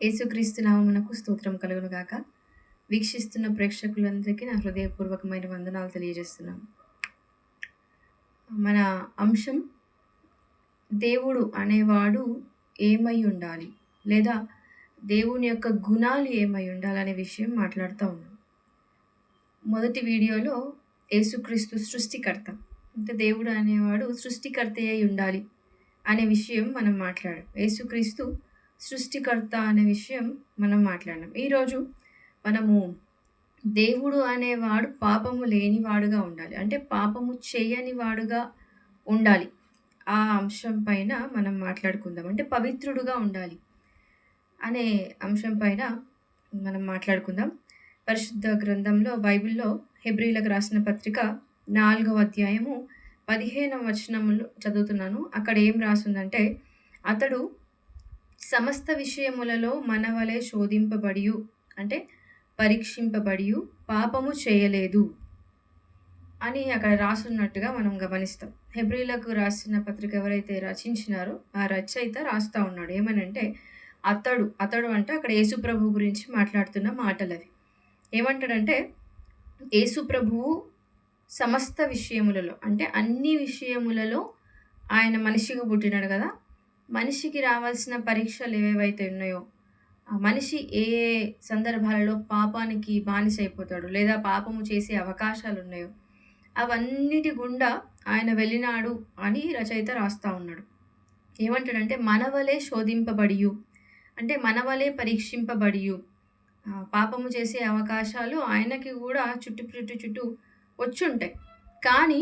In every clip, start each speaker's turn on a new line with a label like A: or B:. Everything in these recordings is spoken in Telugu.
A: యేసుక్రీస్తు నామమునకు స్తోత్రం కలుగును గాక. వీక్షిస్తున్న ప్రేక్షకులందరికీ నా హృదయపూర్వకమైన వందనాలు తెలియజేస్తున్నాను. మన అంశం దేవుడు అనేవాడు ఏమై ఉండాలి? లేదా దేవుని యొక్క గుణాలు ఏమై ఉండాలనే విషయం మాట్లాడుతా ఉన్నాం. మొదటి వీడియోలో యేసుక్రీస్తు సృష్టికర్త. అంటే దేవుడు అనేవాడు సృష్టికర్త అయి ఉండాలి అనే విషయం మనం మాట్లాడాం. యేసుక్రీస్తు సృష్టికర్త అనే విషయం మనం మాట్లాడినాం. ఈరోజు మనము దేవుడు అనేవాడు పాపము లేనివాడుగా ఉండాలి. అంటే పాపము చేయని వాడుగా ఉండాలి. ఆ అంశం పైన మనం మాట్లాడుకుందాం. అంటే పవిత్రుడుగా ఉండాలి అనే అంశం పైన మనం మాట్లాడుకుందాం. పరిశుద్ధ గ్రంథంలో బైబిల్‌లో హెబ్రీలకు రాసిన పత్రిక 4వ అధ్యాయము 15వ వచనములో చదువుతున్నాను. అక్కడ ఏం రాసుందంటే, అతడు సమస్త విషయములలో మన వలె శోధింపబడియు అంటే పరీక్షింపబడియు పాపము చేయలేదు అని అక్కడ రాసున్నట్టుగా మనం గమనిస్తాం. హెబ్రీలకు రాసిన పత్రిక ఎవరైతే రచించినారో ఆ రచయిత రాస్తా ఉన్నాడు. ఏమనంటే అతడు అంటే అక్కడ యేసు ప్రభువు గురించి మాట్లాడుతున్న మాటలవి. ఏమంటాడంటే, యేసు ప్రభువు సమస్త విషయములలో అంటే అన్ని విషయములలో ఆయన మనిషిగా పుట్టినాడు కదా! మనిషికి రావాల్సిన పరీక్షలు ఏవేవైతే ఉన్నాయో, ఆ మనిషి ఏ ఏ సందర్భాలలో పాపానికి బానిసైపోతాడు, లేదా పాపము చేసే అవకాశాలున్నాయో, అవన్నిటి గుండా ఆయన వెళ్ళినాడు అని రచయిత రాస్తా ఉన్నాడు. ఏమంటాడంటే, మనవలే శోధింపబడియు అంటే మనవలే పరీక్షింపబడియు పాపము చేసే అవకాశాలు ఆయనకి కూడా చుట్టూ వచ్చుంటాయి. కానీ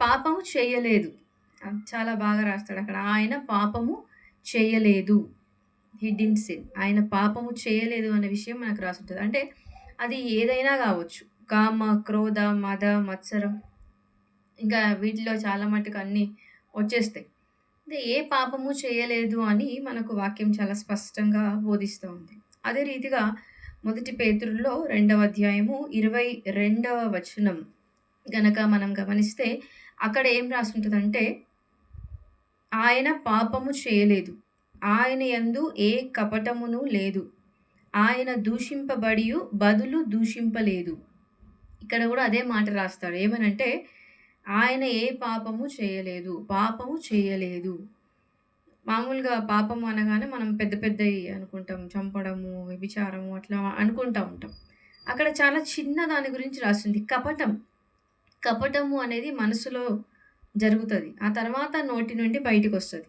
A: పాపము చేయలేదు. చాలా బాగా రాస్తాడక్కడ. ఆయన పాపము చేయలేదు. He didn't sin. ఆయన పాపము చేయలేదు అనే విషయం మనకు రాసుంటది. అంటే అది ఏదైనా గావచ్చు. కామ, క్రోధ, మద, మత్సరం ఇంకా వీటిలో చాలా మటుకు అన్నీ వచ్చేస్తాయి. అంటే ఏ పాపము చేయలేదు అని మనకు వాక్యం చాలా స్పష్టంగా బోధిస్తూ ఉంది. అదే రీతిగా మొదటి పేతురులో 2వ అధ్యాయము 22వ వచనం గనక మనం గమనిస్తే అక్కడ ఏం రాసుంటదంటే, ఆయన పాపము చేయలేదు. ఆయన యందు ఏ కపటమును లేదు. ఆయన దూషింపబడియు బదులు దూషింపలేదు. ఇక్కడ కూడా అదే మాట రాస్తాడు. ఏమనంటే, ఆయన ఏ పాపము చేయలేదు. పాపము చేయలేదు. మామూలుగా పాపము అనగానే మనం పెద్ద పెద్దయి అనుకుంటాం. చంపడము, వ్యభిచారము అట్లా అనుకుంటా ఉంటాం. అక్కడ చాలా చిన్న దాని గురించి రాసింది. కపటం. కపటము అనేది మనసులో జరుగుతది. ఆ తర్వాత నోటి నుండి బయటికొస్తది.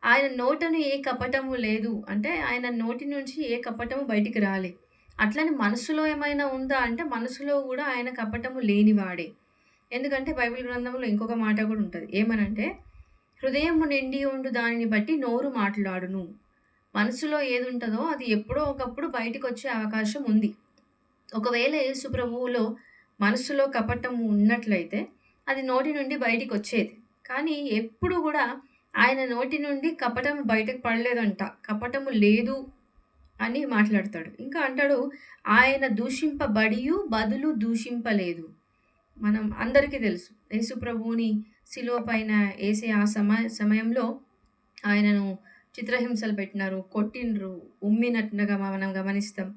A: ఆయన నోటను ఏ కపటము లేదు. అంటే ఆయన నోటి నుంచి ఏ కపటము బయటికి రాలే. అట్లని మనసులో ఏమైనా ఉందా అంటే మనసులో గూడా ఆయన కపటము లేనివాడే. ఎందుకంటే బైబిల్ గ్రంథంలో ఇంకొక మాట గూడా ఉంటది. ఏమనంటే, హృదయము నిండి ఉండు దానిని బట్టి నోరు మాట్లాడును. మనసులో ఏదుంటదో అది ఎప్పుడో ఒకప్పుడు బయటికొచ్చే అవకాశం ఉంది. ఒకవేళ యేసు ప్రభువులో మనసులో కపటము ఉన్నట్లయితే అది నోటి నుండి బయటికొచ్చేది. కానీ ఎప్పుడు గూడా ఆయన నోటి నుండి కపటం బయటకు పడలేదంట. కపటము లేదు అని మాట్లాడతాడు. ఇంకా అంటాడు, ఆయన దూషింపబడియు బదులు దూషింపలేదు. మనం అందరికీ తెలుసు. యేసు ప్రభువుని శిలువ పైన ఏసే ఆ సమయంలో ఆయనను చిత్రహింసలు పెట్టినారు, కొట్టిండ్రు, ఉమ్మినట్టుగా మనం గమనిస్తాం.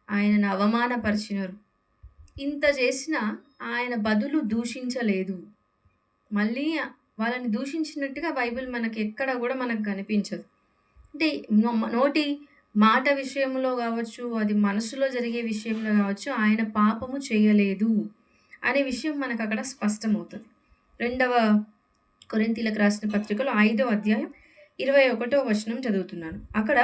A: ఆయనను అవమానపరిచినారు. ఇంత చేసినా ఆయన బదులు దూషించలేదు. మళ్ళీ వాళ్ళని దూషించినట్టుగా బైబిల్ మనకి ఎక్కడ గూడా మనకు కనిపించదు. అంటే నోటి మాట విషయంలో గావచ్చు, అది మనసులో జరిగే విషయంలో గావచ్చు, ఆయన పాపము చేయలేదు అనే విషయం మనకక్కడ స్పష్టమవుతది. 2వ కొరింథీలకు రాసిన పత్రికలో 5వ అధ్యాయం 21వ వచనం చదువుతున్నాను. అక్కడ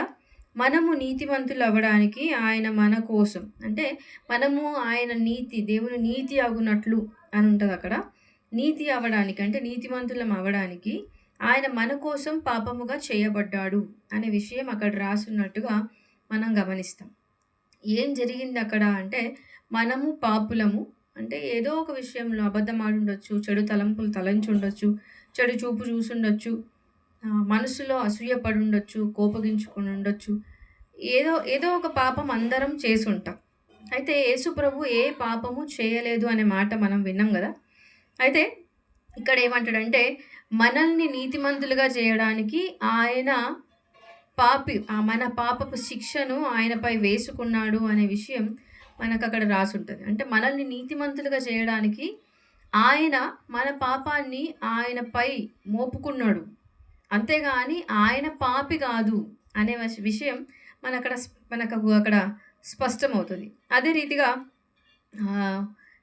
A: మనము నీతిమంతులవ్వడానికి ఆయన మన కోసం అంటే మనము ఆయన నీతి, దేవుని నీతి అగునట్లు అని ఉంటదక్కడ. నీతి అవ్వడానికి అంటే నీతిమంతులం అవ్వడానికి ఆయన మన కోసం పాపముగా చేయబడ్డాడు అనే విషయం అక్కడ రాసున్నట్టుగా మనం గమనిస్తాం. ఏం జరిగింది అక్కడ అంటే, మనము పాపులము అంటే ఏదో ఒక విషయంలో అబద్ధం ఆడుండొచ్చు, చెడు తలంపులు తలంచుండొచ్చు, చెడు చూపు చూసుండొచ్చు, మనసులో అసూయ పడుండొచ్చు, కోపగించుకొని ఉండొచ్చు. ఏదో ఒక పాపం అందరం చేసుంటాం. అయితే యేసు ప్రభు ఏ పాపము చేయలేదు అనే మాట మనం విన్నాం గదా! అయితే ఇక్కడ ఏమంటాడంటే, మనల్ని నీతిమంతులుగా చేయడానికి ఆయన మన పాపపు శిక్షను ఆయనపై వేసుకున్నాడు అనే విషయం మనకక్కడ రాసుంటది. అంటే మనల్ని నీతిమంతులుగా చేయడానికి ఆయన మన పాపాన్ని ఆయనపై మోపుకున్నాడు. అంతేగాని ఆయన పాపి కాదు అనే విషయం మనకు అక్కడ స్పష్టమవుతది. అదే రీతిగా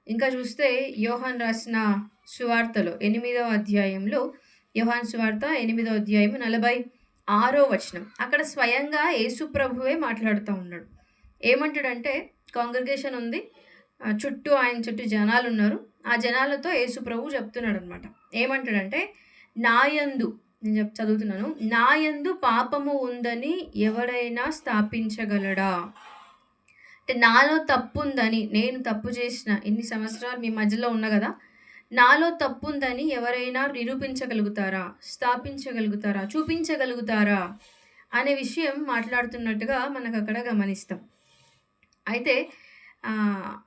A: ఇంకా చూస్తే యోహాను రాసిన సువార్తలో 8వ అధ్యాయంలో, యోహాను సువార్త 8వ అధ్యాయం 46వ వచనం. అక్కడ స్వయంగా యేసు ప్రభువే మాట్లాడుతా ఉన్నాడు. ఏమంటాడంటే, కాంగ్రిగేషన్ ఉంది. ఆయన చుట్టూ జనాలున్నారు. ఆ జనాలతో యేసు ప్రభువు చెప్తున్నాడనమాట. ఏమంటాడంటే, నాయందు నేను చదువుతున్నాను. నాయందు పాపము ఉందని ఎవడైనా స్థాపించగలడా? అంటే నాలో తప్పుందని, నేను తప్పు చేసిన ఇన్ని సంవత్సరాలు మీ మధ్యలో ఉన్నా కదా, నాలో తప్పుందని ఎవరైనా నిరూపించగలుగుతారా? స్థాపించగలుగుతారా? చూపించగలుగుతారా? అనే విషయం మాట్లాడుతున్నట్టుగా మనకక్కడ గమనిస్తాం. అయితే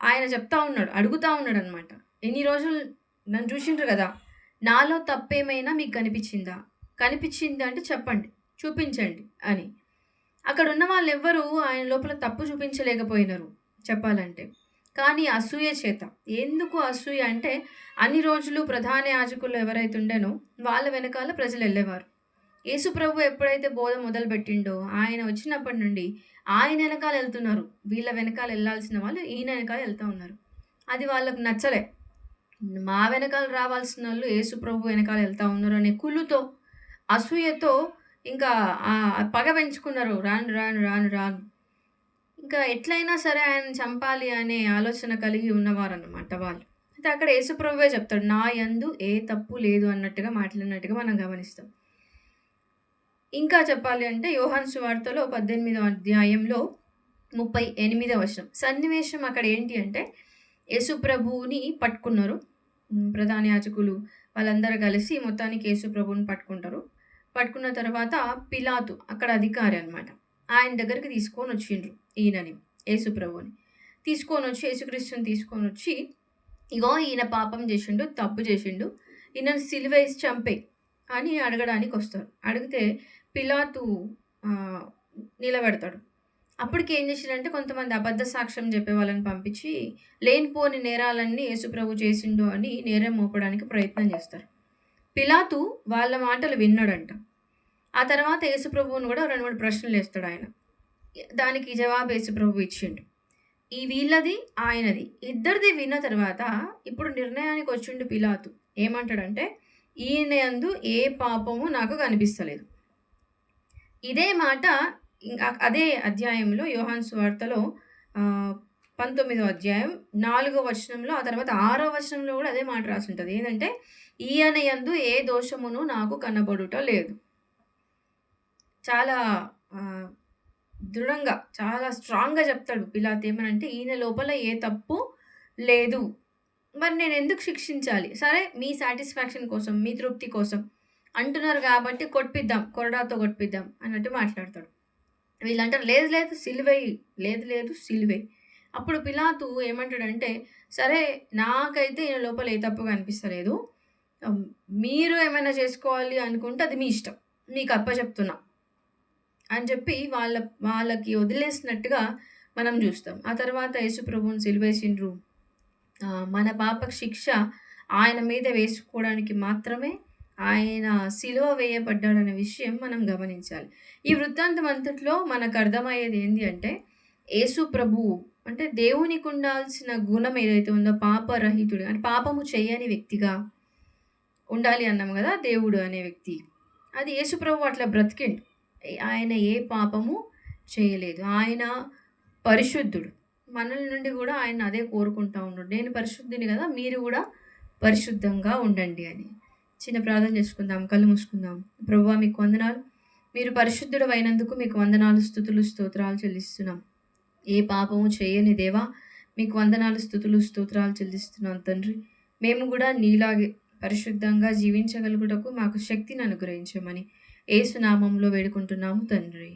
A: ఆయన చెప్తా ఉన్నాడు, అడుగుతా ఉన్నాడనమాట. ఎన్ని రోజులు నన్ను చూసిండ్రు కదా, నాలో తప్పేమైనా మీకు కనిపించిందా? కనిపించింది అంటే చెప్పండి, చూపించండి అని. అక్కడ ఉన్న వాళ్ళెవ్వరూ ఆయన లోపల తప్పు చూపించలేకపోయినారు చెప్పాలంటే. కానీ అసూయ చేత. ఎందుకు అసూయ అంటే, అన్ని రోజులు ప్రధాన యాజకులు ఎవరైతే ఉండేనో వాళ్ళ వెనకాల ప్రజలు వెళ్ళేవారు. యేసు ప్రభు ఎప్పుడైతే బోధ మొదలుపెట్టిండో, ఆయన వచ్చినప్పటి నుండి ఆయన వెనకాల వెళ్తున్నారు. వీళ్ళ వెనకాల వెళ్ళాల్సిన వాళ్ళు ఈయన వెనకాల వెళ్తూ ఉన్నారు. అది వాళ్ళకు నచ్చలే. మా వెనకాల రావాల్సిన వాళ్ళు యేసు ప్రభు వెనకాల వెళ్తా ఉన్నారు అనే కుళ్ళుతో, అసూయతో ఇంకా పగ పెంచుకున్నారు. రాను రాను రాను రాను ఇంకా ఎట్లయినా సరే ఆయన చంపాలి అనే ఆలోచన కలిగి ఉన్నవారన్నమాట వాళ్ళు. అయితే అక్కడ యేసుప్రభువే చెప్తాడు, నా యందు ఏ తప్పు లేదు అన్నట్టుగా మాట్లాడినట్టుగా మనం గమనిస్తాం. ఇంకా చెప్పాలి అంటే యోహాను సువార్తలో 18వ అధ్యాయంలో 38వ వచనం. సన్నివేశం అక్కడ ఏంటి అంటే, యేసుప్రభువుని పట్టుకున్నారు. ప్రధాన యాజకులు వాళ్ళందరూ కలిసి మొత్తానికి యేసుప్రభువుని పట్టుకుంటారు. పట్టుకున్న తర్వాత పిలాతు అక్కడ అధికారి అనమాట. ఆయన దగ్గరికి తీసుకొని వచ్చిండ్రు ఈయనని, యేసుప్రభువుని. తీసుకొనొచ్చి యేసుక్రీస్తుని తీసుకొనొచ్చి, ఇగో ఈయన పాపం చేసిండు, తప్పు చేసిండు, ఈయనను సిలువేసి చంపేయి అని అడగడానికి వస్తారు. అడిగితే పిలాతు నిలబెడతాడు. అప్పటికి ఏం చేసిండంటే, కొంతమంది అబద్ధ సాక్ష్యం చెప్పే వాళ్ళని పంపించి లేనిపోని నేరాలన్నీ యేసుప్రభు చేసిండు అని నేరం మోపడానికి ప్రయత్నం చేస్తారు. పిలాతు వాళ్ళ మాటలు విన్నాడంట. ఆ తర్వాత యేసుప్రభువుని కూడా 2, 3 ప్రశ్నలు వేస్తాడు ఆయన. దానికి జవాబు యేసుప్రభు ఇచ్చిండు. ఈ వీళ్ళది, ఆయనది ఇద్దరిది విన్న తర్వాత ఇప్పుడు నిర్ణయానికి వచ్చిండు పిలాతు. ఏమంటాడంటే, ఈయన యందు ఏ పాపము నాకు కనిపిస్తలేదు. ఇదే మాట అదే అధ్యాయంలో యోహాను సువార్తలో 19వ అధ్యాయం 4వ వచనంలో, ఆ తర్వాత 6వ వచనంలో కూడా అదే మాట రాసుంటది. ఏంటంటే, ఈయన యందు ఏ దోషమును నాకు కనబడుట లేదు. చాలా దృఢంగా, చాలా స్ట్రాంగ్‌గా చెప్తాడు పిలాతు. ఏమనంటే, ఈయన లోపల ఏ తప్పు లేదు. మరి నేను ఎందుకు శిక్షించాలి? సరే, మీ సాటిస్ఫాక్షన్ కోసం, మీ తృప్తి కోసం అంటున్నారు కాబట్టి కొట్టిద్దాం, కొరడాతో కొట్టిద్దాం అన్నట్టు మాట్లాడతాడు. వీళ్ళంటారు, లేదు లేదు సిలువేయి, లేదు లేదు సిలువేయి. అప్పుడు పిలాతు ఏమంటాడంటే, సరే నాకైతే ఈయన లోపల ఏ తప్పు కనిపిస్తలేదు. మీరు ఏమైనా చేసుకోవాలి అనుకుంటే అది మీ ఇష్టం, మీకు అప్పచెప్తున్నా అని చెప్పి వాళ్ళకి వదిలేసినట్టుగా మనం చూస్తాం. ఆ తర్వాత యేసుప్రభువుని సిలువేసిండ్రు. మన పాపకు శిక్ష ఆయన మీద వేసుకోవడానికి మాత్రమే ఆయన సిలువ వేయబడ్డాడనే విషయం మనం గమనించాలి. ఈ వృత్తాంతం అంతట్లో మనకు అర్థమయ్యేది ఏంది అంటే, యేసు ప్రభువు అంటే దేవునికి ఉండాల్సిన గుణం ఏదైతే ఉందో, పాపరహితుడు అంటే పాపము చేయని వ్యక్తిగా ఉండాలి అన్నాం కదా దేవుడు అనే వ్యక్తి. అది యేసు ప్రభువు అట్లా బ్రతికిండు. ఆయన ఏ పాపము చేయలేదు. ఆయన పరిశుద్ధుడు. మనల నుండి కూడా ఆయన అదే కోరుకుంటా ఉన్నాడు. నేను పరిశుద్ధుని కదా, మీరు కూడా పరిశుద్ధంగా ఉండండి అని. చిన్న ప్రార్థన చేసుకుందాం, కళ్ళు మూసుకుందాం. ప్రభువా, మీకు వందనాలు. మీరు పరిశుద్ధుడు అయినందుకు మీకు వందనాలు, స్తుతులు, స్తోత్రాలు చెల్లిస్తున్నాం. ఏ పాపము చేయని దేవా, మీకు వందనాలు, స్తుతులు, స్తోత్రాలు చెల్లిస్తున్నాం తండ్రి. మేము కూడా నీలాగే పరిశుద్ధంగా జీవించగలుగుటకు మాకు శక్తిని అనుగ్రహించమని యేసు నామంలో వేడుకుంటున్నాము తండ్రి.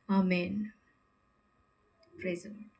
A: ఆమేన్. Praise the lord.